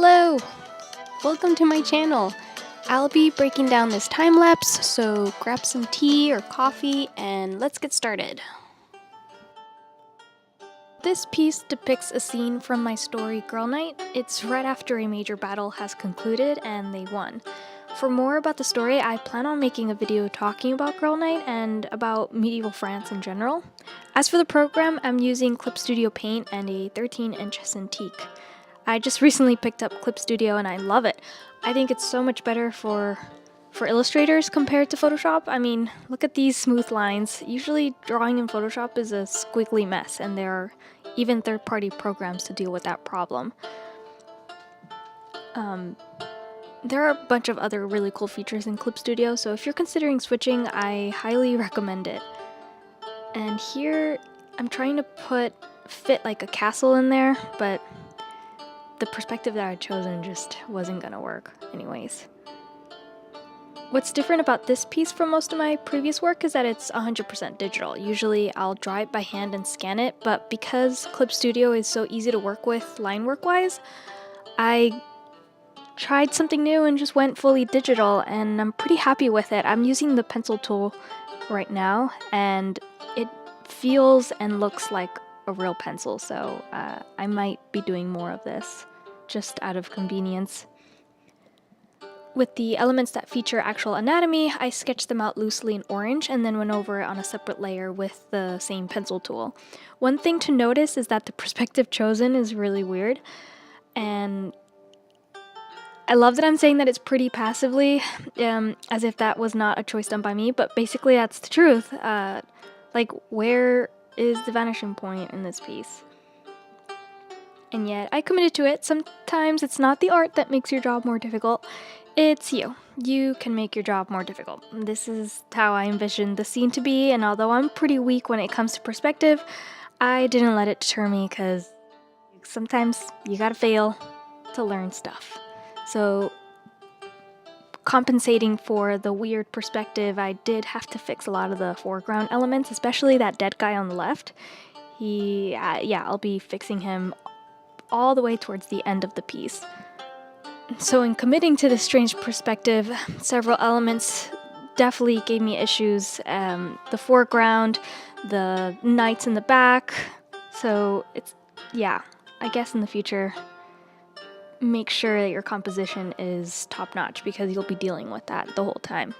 Hello! Welcome to my channel. I'll be breaking down this time lapse, so grab some tea or coffee and let's get started. This piece depicts a scene from my story Girl Night. It's right after a major battle has concluded and they won. For more about the story, I plan on making a video talking about Girl Night and about medieval France in general. As for the program, I'm using Clip Studio Paint and a 13-inch Cintiq. I just recently picked up Clip Studio and I love it. I think it's so much better for illustrators compared to Photoshop. I mean, look at these smooth lines. Usually drawing in Photoshop is a squiggly mess, and there are even third-party programs to deal with that problem. There are a bunch of other really cool features in Clip Studio, so if you're considering switching, I highly recommend it. And here, I'm trying to fit like a castle in there, but the perspective that I'd chosen just wasn't gonna work anyways. What's different about this piece from most of my previous work is that it's 100% digital. Usually I'll draw it by hand and scan it, but because Clip Studio is so easy to work with line work wise, I tried something new and just went fully digital, and I'm pretty happy with it. I'm using the pencil tool right now and it feels and looks like a real pencil, so I might be doing more of this just out of convenience. With the elements that feature actual anatomy, I sketched them out loosely in orange and then went over it on a separate layer with the same pencil tool. One thing to notice is that the perspective chosen is really weird, and I love that I'm saying that it's pretty passively, as if that was not a choice done by me, but basically that's the truth. Like, where is the vanishing point in this piece? And yet, I committed to it. Sometimes it's not the art that makes your job more difficult, it's you. You can make your job more difficult. This is how I envisioned the scene to be, and although I'm pretty weak when it comes to perspective, I didn't let it deter me, because sometimes you gotta fail to learn stuff. So, compensating for the weird perspective, I did have to fix a lot of the foreground elements, especially that dead guy on the left. I'll be fixing him all the way towards the end of the piece. So in committing to this strange perspective, several elements definitely gave me issues. The foreground, the knights in the back. So I guess in the future, make sure that your composition is top-notch, because you'll be dealing with that the whole time.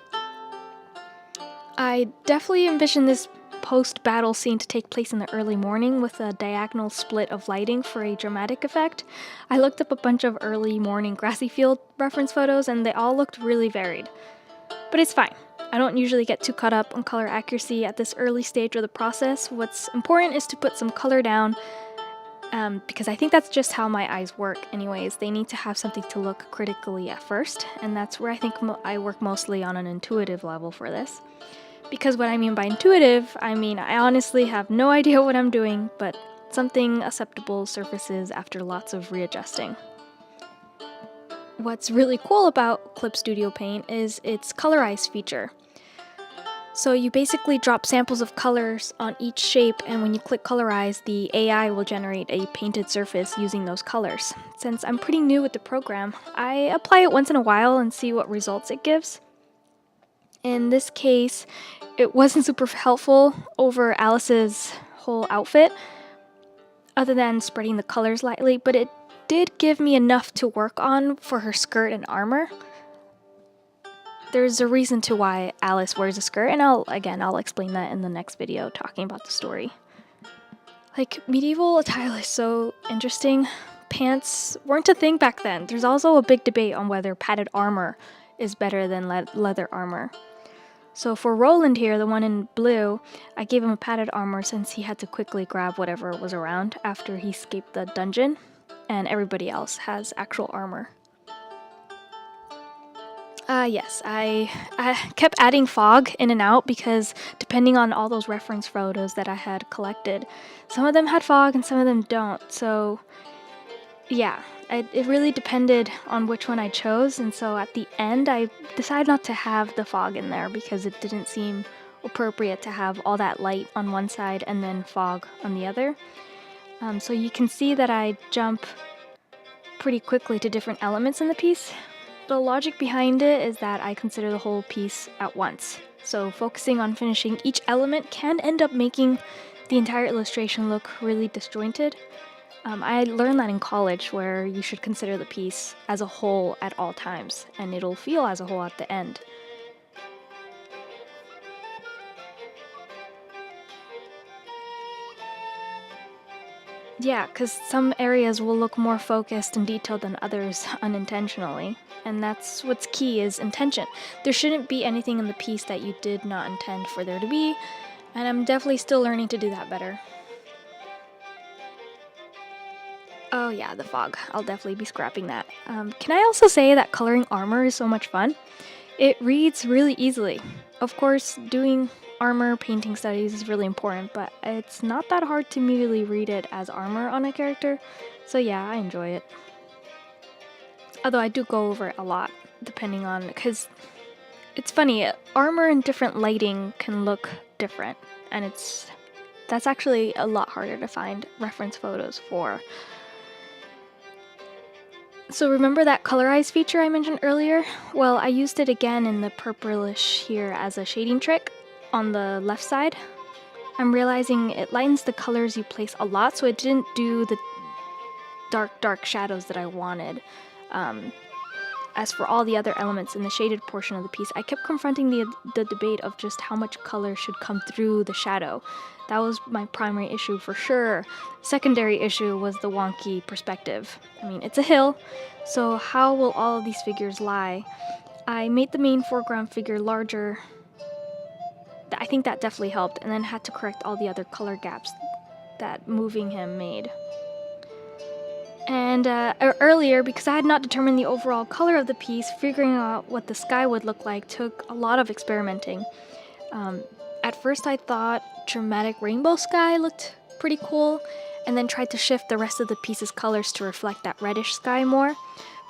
I definitely envision this post-battle scene to take place in the early morning with a diagonal split of lighting for a dramatic effect. I looked up a bunch of early morning grassy field reference photos and they all looked really varied. But it's fine. I don't usually get too caught up on color accuracy at this early stage of the process. What's important is to put some color down, because I think that's just how my eyes work anyways. They need to have something to look critically at first, and that's where I think I work mostly on an intuitive level for this. Because what I mean by intuitive, I mean I honestly have no idea what I'm doing, but something acceptable surfaces after lots of readjusting. What's really cool about Clip Studio Paint is its colorize feature. So you basically drop samples of colors on each shape, and when you click colorize, the AI will generate a painted surface using those colors. Since I'm pretty new with the program, I apply it once in a while and see what results it gives. In this case, it wasn't super helpful over Alice's whole outfit, other than spreading the colors lightly, but it did give me enough to work on for her skirt and armor. There's a reason to why Alice wears a skirt, and I'll explain that in the next video talking about the story. Like, medieval attire is so interesting. Pants weren't a thing back then. There's also a big debate on whether padded armor is better than leather armor. So for Roland here, the one in blue, I gave him a padded armor since he had to quickly grab whatever was around after he escaped the dungeon, and everybody else has actual armor. Yes, I kept adding fog in and out because depending on all those reference photos that I had collected, some of them had fog and some of them don't, so yeah. It really depended on which one I chose, and so at the end I decided not to have the fog in there because it didn't seem appropriate to have all that light on one side and then fog on the other. So you can see that I jump pretty quickly to different elements in the piece. The logic behind it is that I consider the whole piece at once. So focusing on finishing each element can end up making the entire illustration look really disjointed. I learned that in college, where you should consider the piece as a whole at all times, and it'll feel as a whole at the end. Yeah, because some areas will look more focused and detailed than others unintentionally, and that's what's key, is intention. There shouldn't be anything in the piece that you did not intend for there to be, and I'm definitely still learning to do that better. Oh yeah, the fog. I'll definitely be scrapping that. Can I also say that coloring armor is so much fun? It reads really easily. Of course, doing armor painting studies is really important, but it's not that hard to immediately read it as armor on a character, so yeah, I enjoy it. Although I do go over it a lot, depending on, because it's funny, armor in different lighting can look different, and that's actually a lot harder to find reference photos for. So remember that colorize feature I mentioned earlier? Well, I used it again in the purplish here as a shading trick on the left side. I'm realizing it lightens the colors you place a lot, so it didn't do the dark shadows that I wanted. As for all the other elements in the shaded portion of the piece, I kept confronting the debate of just how much color should come through the shadow. That was my primary issue for sure. Secondary issue was the wonky perspective. I mean, it's a hill, so how will all of these figures lie? I made the main foreground figure larger. I think that definitely helped, and then had to correct all the other color gaps that moving him made. And earlier, because I had not determined the overall color of the piece, figuring out what the sky would look like took a lot of experimenting. At first I thought dramatic rainbow sky looked pretty cool, and then tried to shift the rest of the piece's colors to reflect that reddish sky more,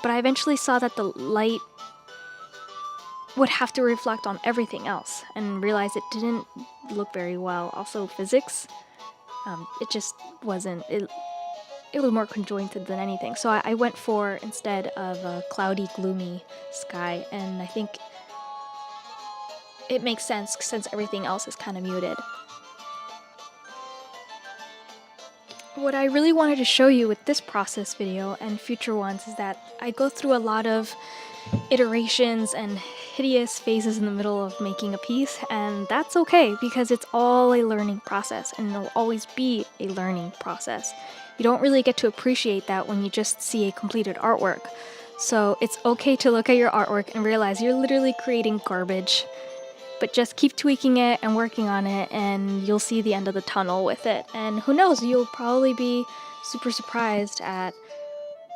but I eventually saw that the light would have to reflect on everything else, and realized it didn't look very well. Also physics, it just wasn't, it was more conjointed than anything. So I went for, instead of a cloudy, gloomy sky, and I think it makes sense since everything else is kind of muted. What I really wanted to show you with this process video and future ones is that I go through a lot of iterations and hideous phases in the middle of making a piece, and that's okay because it's all a learning process, and it'll always be a learning process. You don't really get to appreciate that when you just see a completed artwork. So it's okay to look at your artwork and realize you're literally creating garbage, but just keep tweaking it and working on it, and you'll see the end of the tunnel with it. And who knows, you'll probably be super surprised at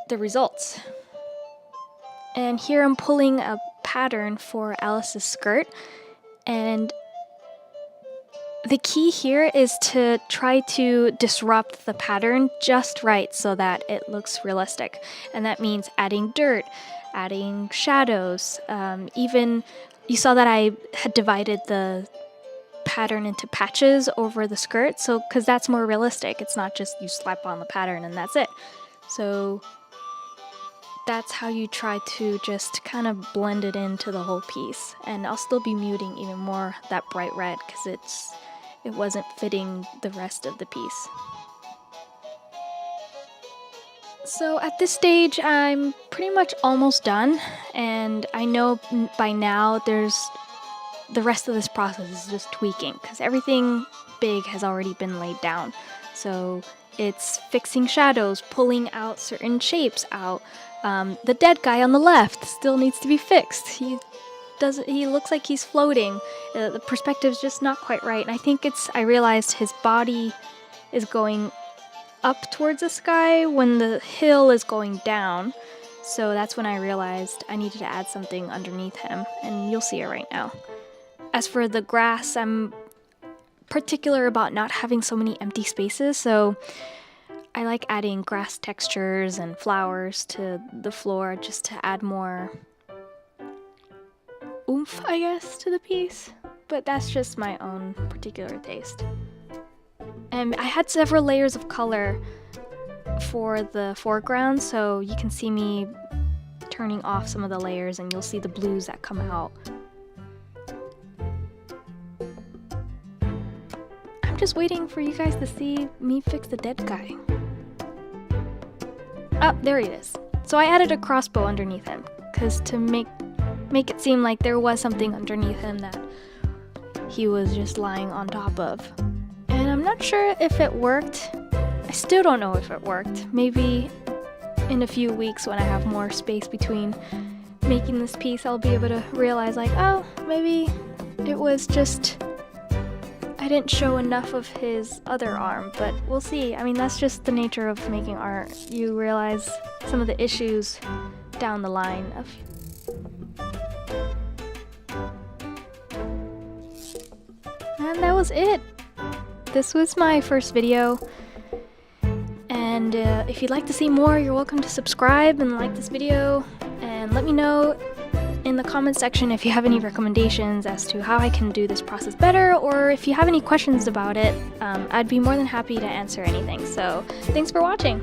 the results. And here I'm pulling a pattern for Alice's skirt, and the key here is to try to disrupt the pattern just right so that it looks realistic. And that means adding dirt, adding shadows, even you saw that I had divided the pattern into patches over the skirt, so because that's more realistic. It's not just you slap on the pattern and that's it. So that's how you try to just kind of blend it into the whole piece. And I'll still be muting even more that bright red because it wasn't fitting the rest of the piece. So at this stage, I'm pretty much almost done, and I know by now the rest of this process is just tweaking because everything big has already been laid down. So it's fixing shadows, pulling out certain shapes out. The dead guy on the left still needs to be fixed. He looks like he's floating. The perspective's just not quite right, and I think I realized his body is going up towards the sky when the hill is going down. So that's when I realized I needed to add something underneath him, and you'll see it right now. As for the grass, I'm particular about not having so many empty spaces, so I like adding grass textures and flowers to the floor just to add more oomph, I guess, to the piece. But that's just my own particular taste. And I had several layers of color for the foreground, so you can see me turning off some of the layers and you'll see the blues that come out. I'm just waiting for you guys to see me fix the dead guy. Oh, there he is. So I added a crossbow underneath him, because to make it seem like there was something underneath him that he was just lying on top of. And I'm not sure if it worked. I still don't know if it worked. Maybe in a few weeks when I have more space between making this piece, I'll be able to realize like, oh, maybe it was just I didn't show enough of his other arm, but we'll see. I mean, that's just the nature of making art. You realize some of the issues down the line of and that was it. This was my first video. And if you'd like to see more, you're welcome to subscribe and like this video. And let me know in the comment section if you have any recommendations as to how I can do this process better, or if you have any questions about it. I'd be more than happy to answer anything. So thanks for watching.